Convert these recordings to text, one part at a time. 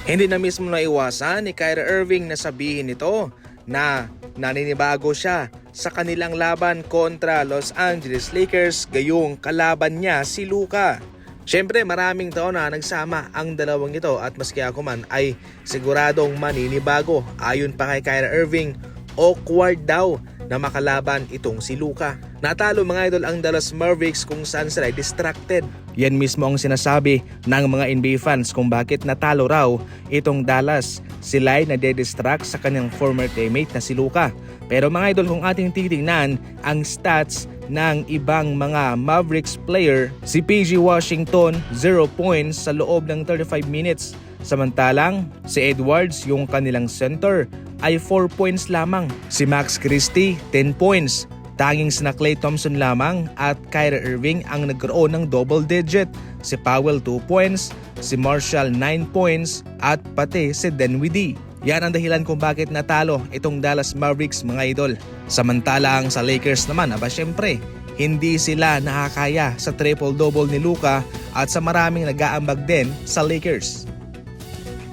Hindi na mismo naiwasan ni Kyrie Irving na sabihin nito na naninibago siya sa kanilang laban kontra Los Angeles Lakers, gayong kalaban niya si Luka. Siyempre maraming taon na nagsama ang dalawang ito at maski ako man ay siguradong maninibago. Ayon pa kay Kyrie Irving, awkward daw na makalaban itong si Luka. Natalo mga idol ang Dallas Mavericks kung saan sila distracted. Yan mismo ang sinasabi ng mga NBA fans kung bakit natalo raw itong Dallas. Sila ay nade-distract sa kanyang former teammate na si Luka. Pero mga idol, kung ating titingnan ang stats ng ibang mga Mavericks player, si PG Washington 0 points sa loob ng 35 minutes. Samantalang si Edwards, yung kanilang center, ay 4 points lamang. Si Max Christie 10 points. Tanging sina Klay Thompson lamang at Kyrie Irving ang nagkaroon ng double digit. Si Powell 2 points, si Marshall 9 points at pati si Dinwiddie. Yan ang dahilan kung bakit natalo itong Dallas Mavericks mga idol. Samantalang sa Lakers naman, syempre, hindi sila nakakaya sa triple-double ni Luka at sa maraming nag-aambag din sa Lakers.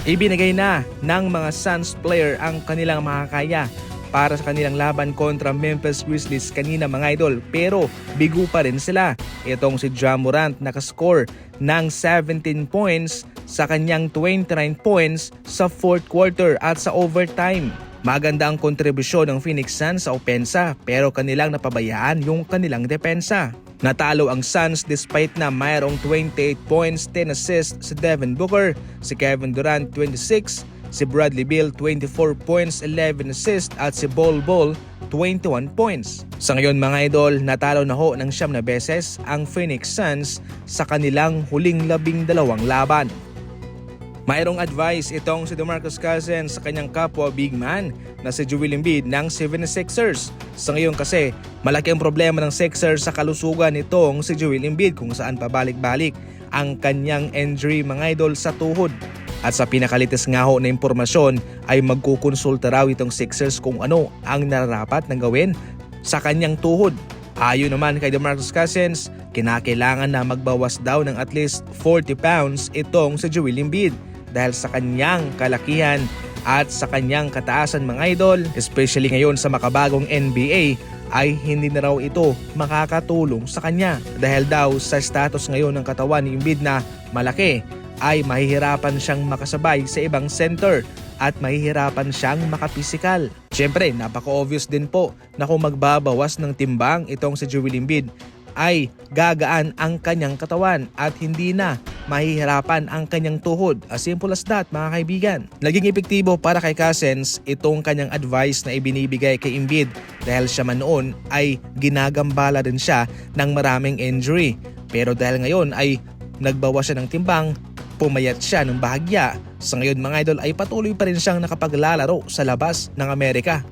Ibinigay na ng mga Suns player ang kanilang makakaya para sa kanilang laban kontra Memphis Grizzlies kanina mga idol, pero bigo pa rin sila. Itong si Ja Morant nakascore ng 17 points sa kanyang 29 points sa fourth quarter at sa overtime. Maganda ang kontribusyon ng Phoenix Suns sa opensa pero kanilang napabayaan yung kanilang depensa. Natalo ang Suns despite na mayroong 28 points, 10 assists si Devin Booker, si Kevin Durant 26, si Bradley Beal 24 points, 11 assists at si Bol Bol 21 points. Sa ngayon mga idol, natalo na ho ng 9 na beses ang Phoenix Suns sa kanilang huling 12 laban. Mayroong advice itong si DeMarcus Cousins sa kanyang kapwa big man na si Joel Embiid ng 76ers. Sa ngayon kasi, malaki ang problema ng Sixers sa kalusugan nitong si Joel Embiid kung saan pabalik-balik ang kanyang injury mga idol sa tuhod. At sa pinakalitis nga ho na impormasyon ay magkukonsulta raw itong Sixers kung ano ang nararapat na gawin sa kanyang tuhod. Ayon naman kay DeMarcus Cousins, kinakailangan na magbawas daw ng at least 40 pounds itong si Joel Embiid dahil sa kanyang kalakihan at sa kanyang kataasan mga idol, especially ngayon sa makabagong NBA, ay hindi na raw ito makakatulong sa kanya dahil daw sa status ngayon ng katawan ni Embiid na malaki ay mahihirapan siyang makasabay sa ibang center at mahihirapan siyang makapisikal. Siyempre, napaka-obvious din po na kung magbabawas ng timbang itong si Joel Embiid ay gagaan ang kanyang katawan at hindi na mahihirapan ang kanyang tuhod. As simple as that mga kaibigan. Naging epektibo para kay Cousins itong kanyang advice na ibinibigay kay Embiid dahil siya man noon ay ginagambala din siya ng maraming injury. Pero dahil ngayon ay nagbawas siya ng timbang, pumayat siya ng bahagya. Sa ngayon mga idol ay patuloy pa rin siyang nakapaglalaro sa labas ng Amerika.